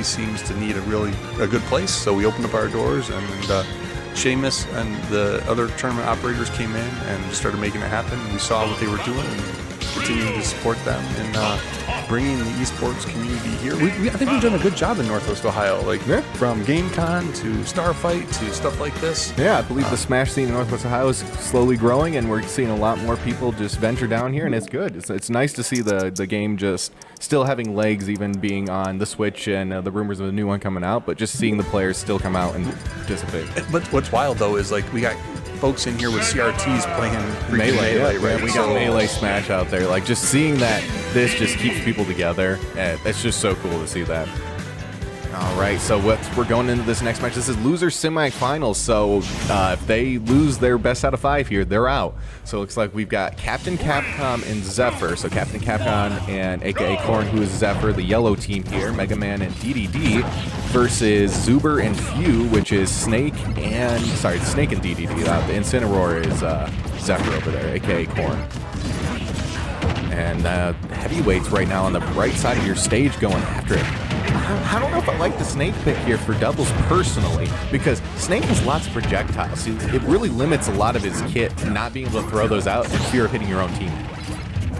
seems to need a good place, so we opened up our doors, and Seamus and the other tournament operators came in and started making it happen. We saw what they were doing and continuing to support them in bringing the esports community here. I think we've done a good job in Northwest Ohio, from GameCon to Starfight to stuff like this. Yeah, I believe the Smash scene in Northwest Ohio is slowly growing, and we're seeing a lot more people just venture down here, and it's good. It's nice to see the game just still having legs, even being on the Switch and the rumors of a new one coming out, but just seeing the players still come out and participate. But what's wild, though, is we got folks in here with CRTs playing Melee, right? We got Melee Smash out there. Just seeing that this just keeps people together, it's just so cool to see that. All right, so we're going into this next match. This is loser semifinals, so if they lose their best out of 5 here, they're out. So it looks like we've got Captain Capcom and Zefer. So Captain Capcom and aka Korn, who is Zefer, the yellow team here, Mega Man and DDD, versus Zuber and Few, which is Snake and DDD. The Incineroar is Zefer over there, aka Korn. And heavyweights right now on the right side of your stage going after it. I don't know if I like the Snake pick here for doubles personally, because Snake has lots of projectiles. It really limits a lot of his kit, not being able to throw those out in fear of hitting your own team.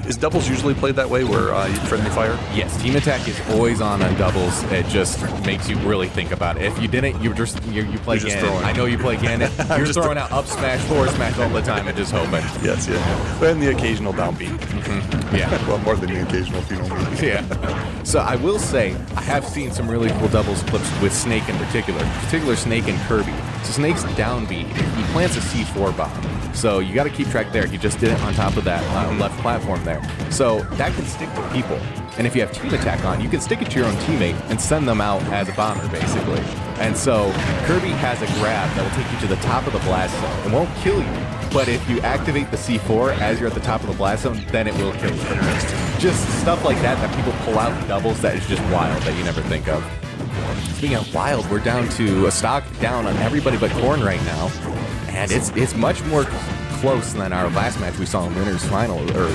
Is doubles usually played that way, where you friendly fire? Yes, team attack is always on doubles. It just makes you really think about it. If you didn't, you play Ganon. I know you play Ganon. You're throwing out up smash, forward smash all the time and just hoping. Yes, yeah. And the occasional down beat. Mm-hmm. Yeah. Well, more than the occasional female beat. Yeah. So I will say, I have seen some really cool doubles clips with Snake in particular Snake and Kirby. So Snake's down beat, he plants a C4 bomb. So you got to keep track there. He just did it on top of that left platform there. So that can stick to people. And if you have team attack on, you can stick it to your own teammate and send them out as a bomber, basically. And so Kirby has a grab that will take you to the top of the blast zone. It won't kill you, but if you activate the C4 as you're at the top of the blast zone, then it will kill you. Just stuff like that people pull out in doubles that is just wild, that you never think of. Speaking of wild, we're down to a stock down on everybody but Korn right now. And it's much more close than our last match we saw in winners final there.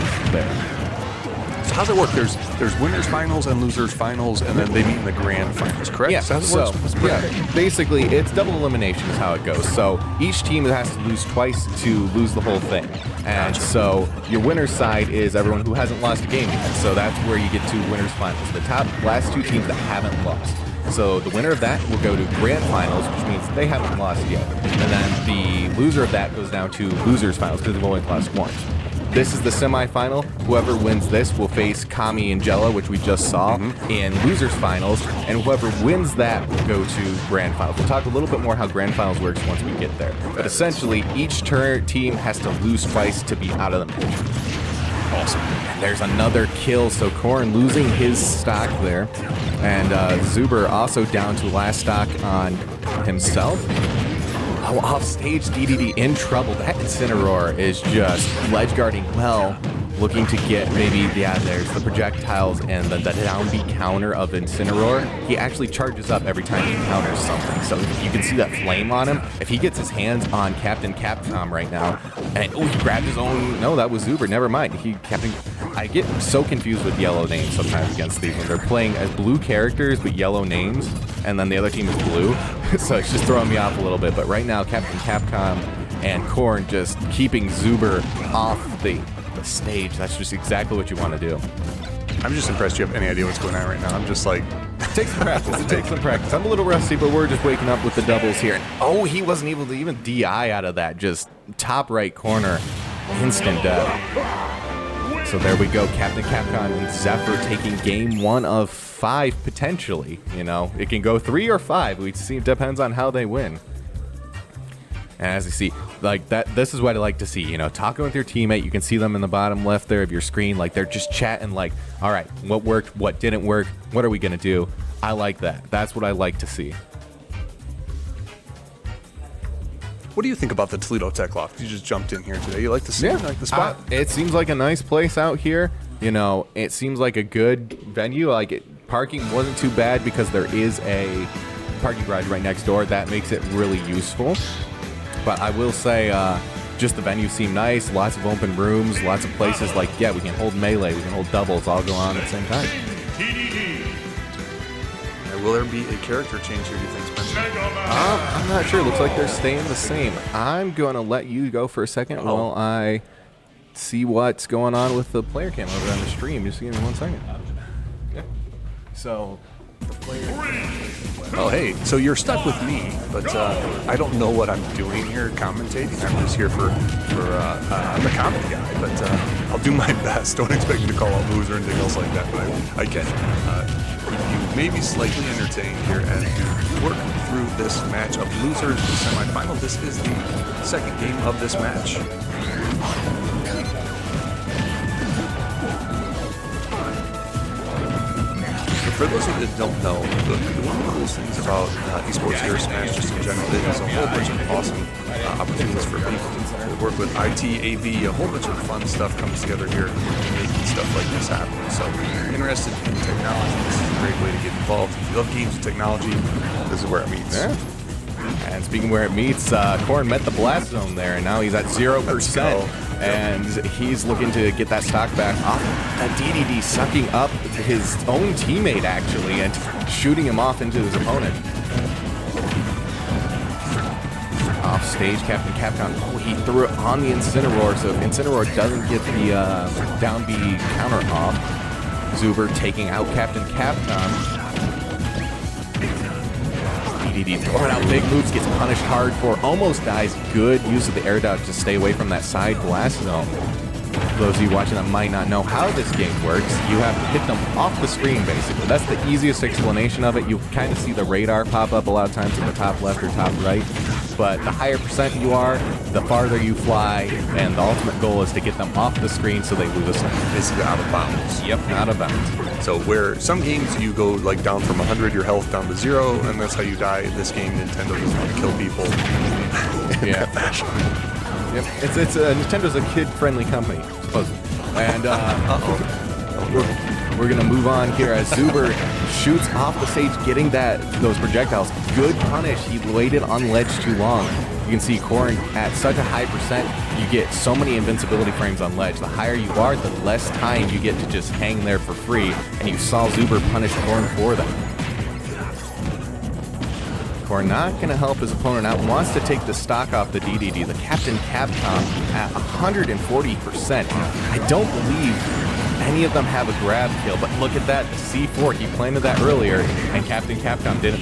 So how's it work? There's winners finals and losers finals, and then they meet in the grand finals, correct? Yeah, so how does it work? Yeah, basically it's double elimination is how it goes. So each team has to lose twice to lose the whole thing. And so your winner's side is everyone who hasn't lost a game yet. So that's where you get to winners finals. The top last 2 teams that haven't lost. So the winner of that will go to grand finals, which means they haven't lost yet. And then the loser of that goes down to losers finals because they've only lost once. This is the semifinal. Whoever wins this will face Kami and Jella, which we just saw, in losers finals. And whoever wins that will go to grand finals. We'll talk a little bit more how grand finals works once we get there. But essentially, each team has to lose twice to be out of the match. Awesome. And there's another kill, so Korn losing his stock there. And Zuber also down to last stock on himself. Oh, off stage, DDD in trouble. That Incineroar is just ledge guarding well, looking to get maybe, there's the projectiles and the down B counter of Incineroar. He actually charges up every time he counters something. So you can see that flame on him. If he gets his hands on Captain Capcom right now, and he grabbed his own, no, that was Zuber, never mind. I get so confused with yellow names sometimes against these when they're playing as blue characters but yellow names, and then the other team is blue. So it's just throwing me off a little bit. But right now, Captain Capcom and Korn just keeping Zuber off the stage. That's just exactly what you want to do. I'm just impressed you have any idea what's going on right now. I'm just like... It takes some practice. It takes some practice. I'm a little rusty, but we're just waking up with the doubles here. And, he wasn't able to even DI out of that. Just top right corner. Instant death. So there we go. Captain Capcom and Zefer taking game 1 of 5, potentially. It can go 3 or 5. We see. It depends on how they win. And as you see, this is what I like to see, talking with your teammate. You can see them in the bottom left there of your screen, they're just chatting, all right, what worked, what didn't work, what are we going to do? I like that. That's what I like to see. What do you think about the Toledo Tech Loft? You just jumped in here today. You like the scene? You like the spot? It seems like a nice place out here. It seems like a good venue. Parking wasn't too bad because there is a parking garage right next door. That makes it really useful. But I will say, just the venue seemed nice. Lots of open rooms, lots of places we can hold melee, we can hold doubles, all go on at the same time. We Will there be a character change here, do you think, Spencer? I'm not sure. Looks like they're staying the same. I'm going to let you go for a second while I see what's going on with the player cam over on the stream. Just give me 1 second. Yeah. So, the player... Oh, hey, so you're stuck with me, but I don't know what I'm doing here commentating. I'm just here for I'm the comedy guy, but I'll do my best. Don't expect me to call out moves or anything else like that, but I can. You may be slightly entertained here as we work through this match of losers, the semifinal. This is the second game of this match. For those of you that don't know, one of the coolest things about esports here, Smash just in general, is a whole bunch of awesome opportunities for people to work with IT, AV, a whole bunch of fun stuff comes together here making stuff like this happen. So if you're interested in technology, this is a great way to get involved. If you love games and technology, this is where it meets. Yeah. And speaking where it meets, Corn met the blast zone there, and now he's at 0%. And he's looking to get that stock back off. That DDD sucking up his own teammate, actually, and shooting him off into his opponent. Off stage, Captain Capcom. Oh, he threw it on the Incineroar, so if Incineroar doesn't get the down B counter off, Zuber taking out Captain Capcom. DDD throwing out big moves, gets punished hard for, almost dies. Good use of the air dodge to stay away from that side blast zone. For those of you watching that might not know how this game works, you have to hit them off the screen, basically. That's the easiest explanation of it. You kind of see the radar pop up a lot of times in the top left or top right. But the higher percent you are, the farther you fly, and the ultimate goal is to get them off the screen so they lose a second. Basically out of bounds. Yep, out of bounds. So where some games you go like down from 100, your health down to 0, and that's how you die. In this game, Nintendo doesn't want to kill people in that fashion. Yep, it's Nintendo's a kid-friendly company, supposedly. And we're gonna move on here as Zuber shoots off the stage, getting those projectiles. Good punish. He waited on ledge too long. You can see Corn at such a high percent, you get so many invincibility frames on ledge. The higher you are, the less time you get to just hang there for free. And you saw Zuber punish Corn for that. Corn not going to help his opponent out. Wants to take the stock off the DDD. The Captain Capcom at 140%. I don't believe any of them have a grab kill, but look at that. The C4, he planted that earlier, and Captain Capcom did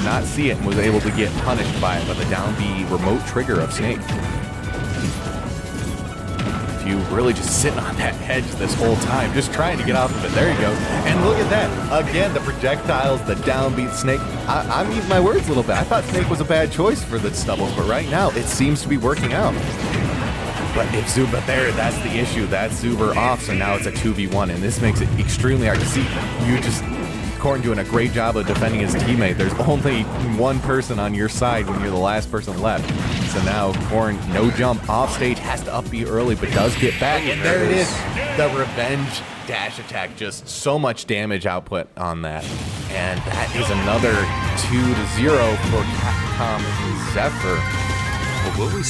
not see it and was able to get punished by it by the down B remote trigger of Snake. If you really just sitting on that edge this whole time, just trying to get off of it. There you go. And look at that. Again, the projectiles, the downbeat Snake. I'm eating my words a little bit. I thought Snake was a bad choice for the Stubbles, but right now it seems to be working out. But if Zuber there, that's the issue. That's Zuber off, so now it's a 2v1, and this makes it extremely hard to see. Corn doing a great job of defending his teammate. There's only one person on your side when you're the last person left. So now Corn, no jump, off stage, has to up B early, but does get back. And there it is, the revenge dash attack. Just so much damage output on that. And that is another 2-0 for Capcom Zefer. Well, will we see